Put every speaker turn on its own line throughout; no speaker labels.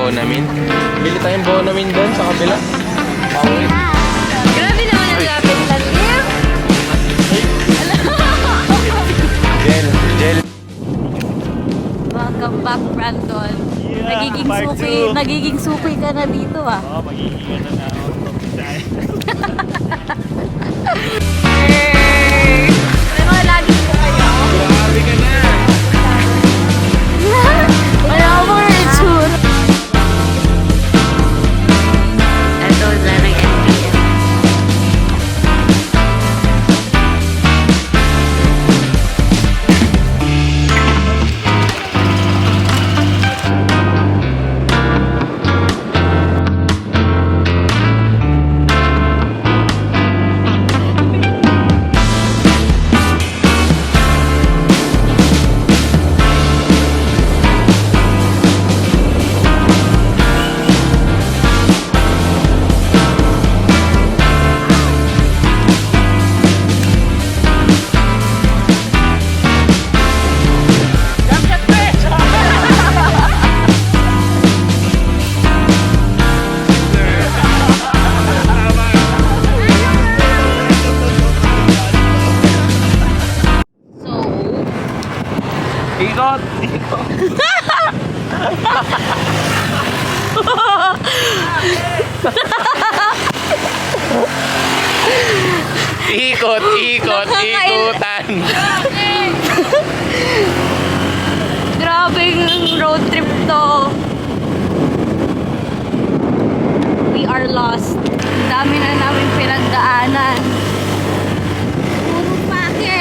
Bonamin. Bili tayong Bonamin doon sa kabila. Pauwi.
Grabe naman ang lapit lang.
Gel.
Welcome back, Brandon. Nagiging suki ka na dito ah.
Oo, magiging ano na ako.
May mga lagi ko kayo.
Grabe ka na.
Wala ko mga itsura. Ito, wala ng NPM.
Ikot. Ikutan.
Grabing road trip to. We are lost. Ang dami na namin pinagdaanan. Puro pake.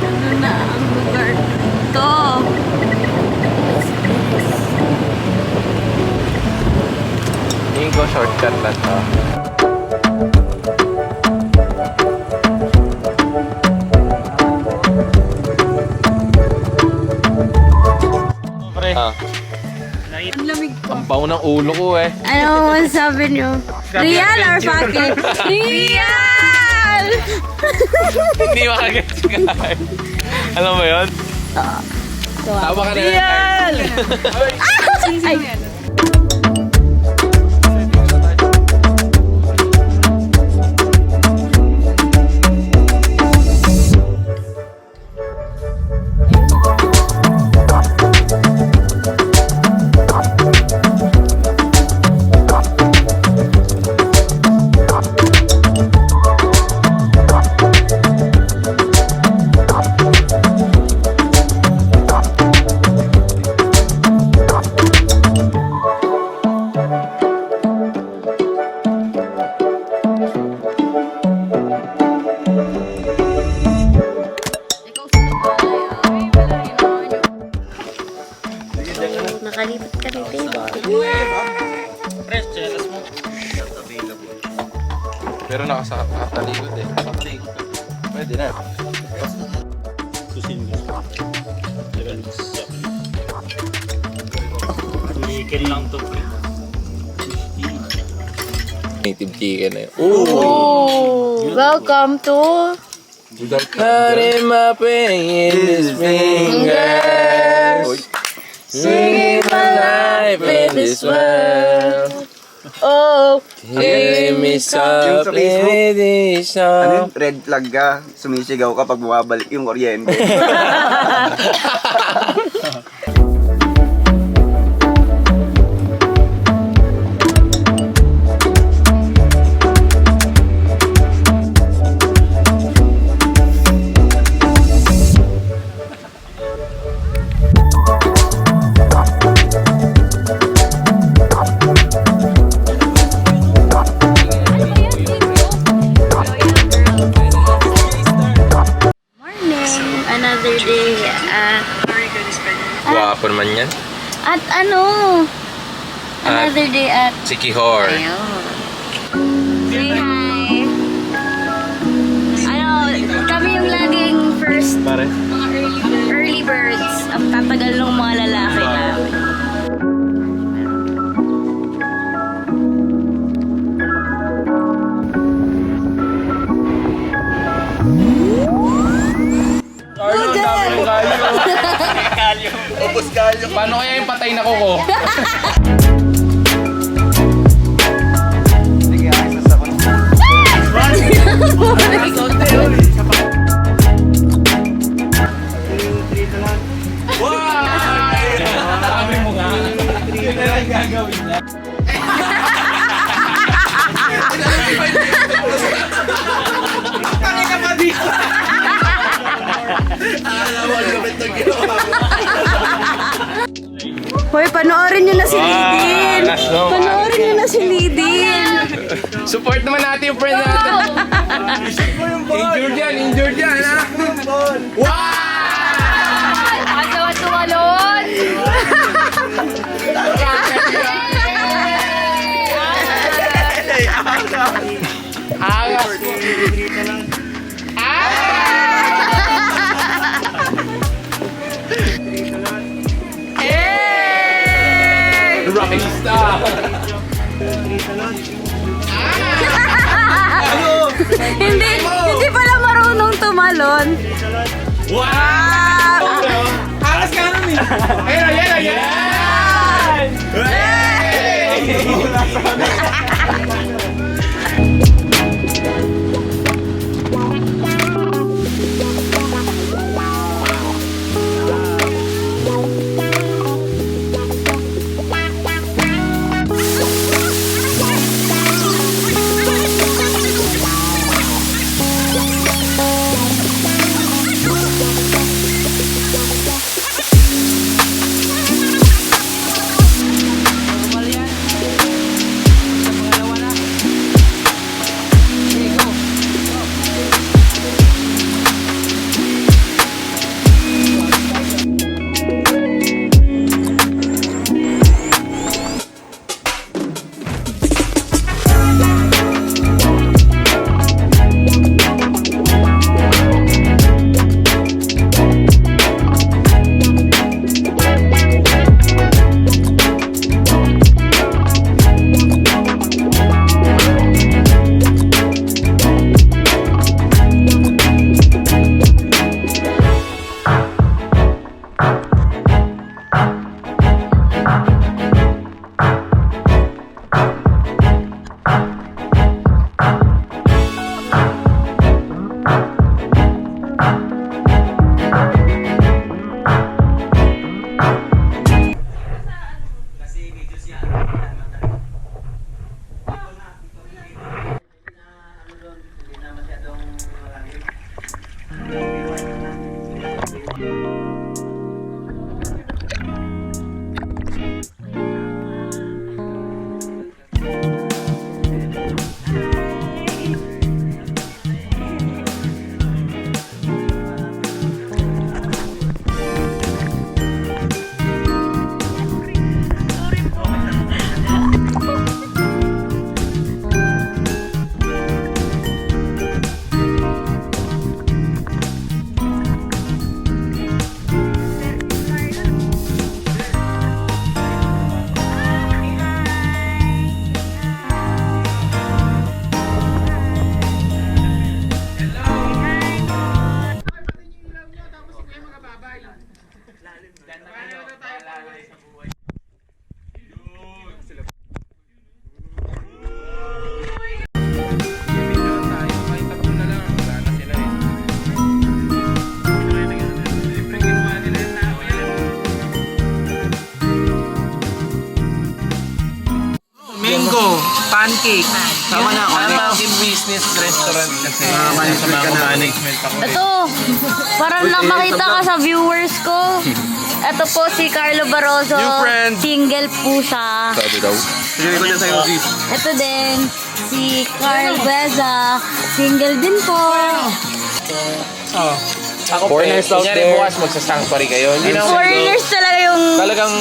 Ano na ang lugar to?
Tingin ko shortcut lang to.
Pre,
Ah,
nakita.
Ang lamig ko.
ang baho ng ulo ko eh.
Ano masasabi niyo? Real or pake? Real!
Hindi makagets guys. Alam mo yun? Tawa ka na.
Real! Ay, nakalipat kami table.
Pre, chelas mo.
Pero nakatalikod eh. Pwede na.
Susin ko. Chicken lang to, pre.
Native chicken na yun.
Oh, welcome to
Cut him up in his fingers. Singing my life in this world.
Oh,
Hear me softly with this
Ano
song.
yun? Red flag ka, sumisigaw ka pag bumabalik yung kuryente.
another day at
Guwapo naman yan.
at ano? Another day at
Si Kihor.
ayun. Say hi. Ano, kami yung laging first
Pare.
early birds. Ang tatagal ng mga lalaki namin.
Arnold, dami mo kayo. Paano kaya yung patay na kuko?
Sige, ayos na ako.
Sabi mo nga. Yun na lang gagawin niya. Tangin ka pa dito.
Hoy, panoorin nyo na si Lidin. Panoorin nyo na si Lidin.
Support naman natin yung friend natin. Injured yan, ha? Wow!
Asa ka tumalon?
Angas. Rockstar.
Hindi pala marunong tumalon.
Wow! Angas ka nun eh. Ayan.
pancake. Tama na ako.
Mountain Business Restaurant kasi sa mga management ako.
Ito, parang lang makita ka sa viewers ko. Ito po si Carlo Barroso.
New friend.
Single po siya.
Sabi daw. Sige ko niya sa'yo, Viv.
Ito din, si Carl Beza. Single din po.
Ako foreigners out there. Bukas magsa-sanctuary kayo. Hindi na
Foreigners talaga yung...
talagang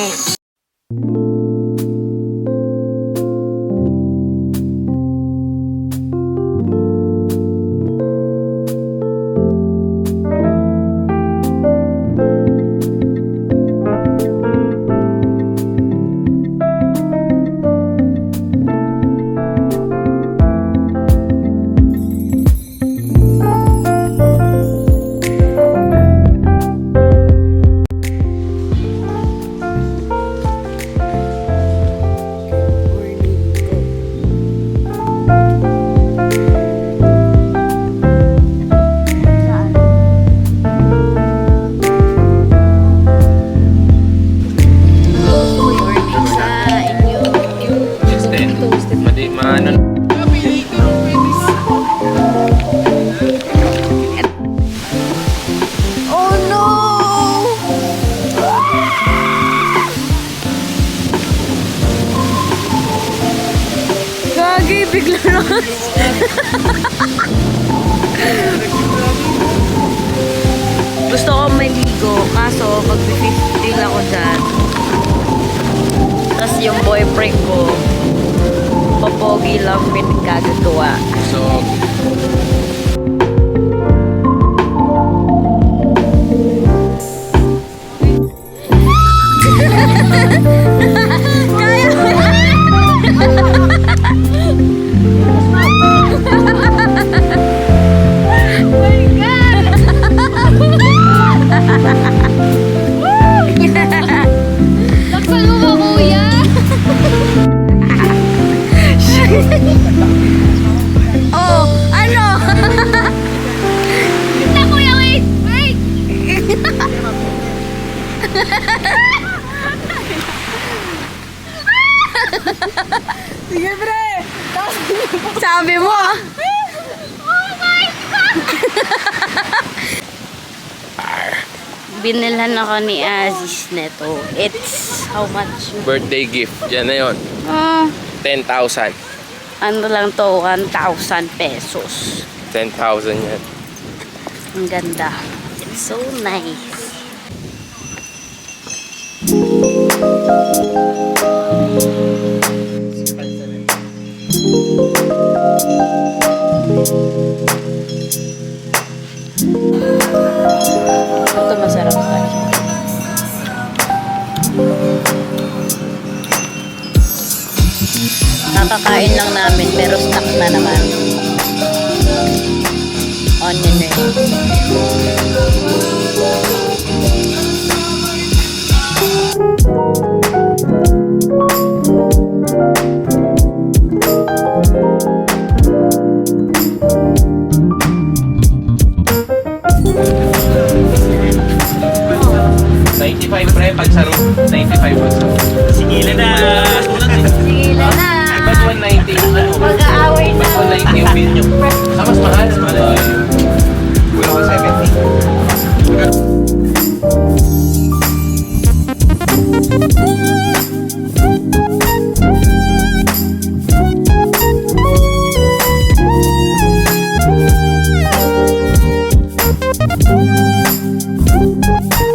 Gusto ko maligo, kaso mag-15 ako dyan. Tapos yung boyfriend ko, papogi lang pinagkagagawa.
So,
Laksan mo ba, kuya? Oh, ano? Na, kuya, wait! Wait! Sige, pre! Sabi mo! Oh my God! Binilhan ako ni Aziz neto. It's how much?
birthday gift. Yan na yun. 10,000.
Ano lang to? 1,000 pesos.
10,000 yan.
Ang ganda. It's so nice. Ito masarap pa. Nakakain lang namin pero stuck na naman. Onion ring.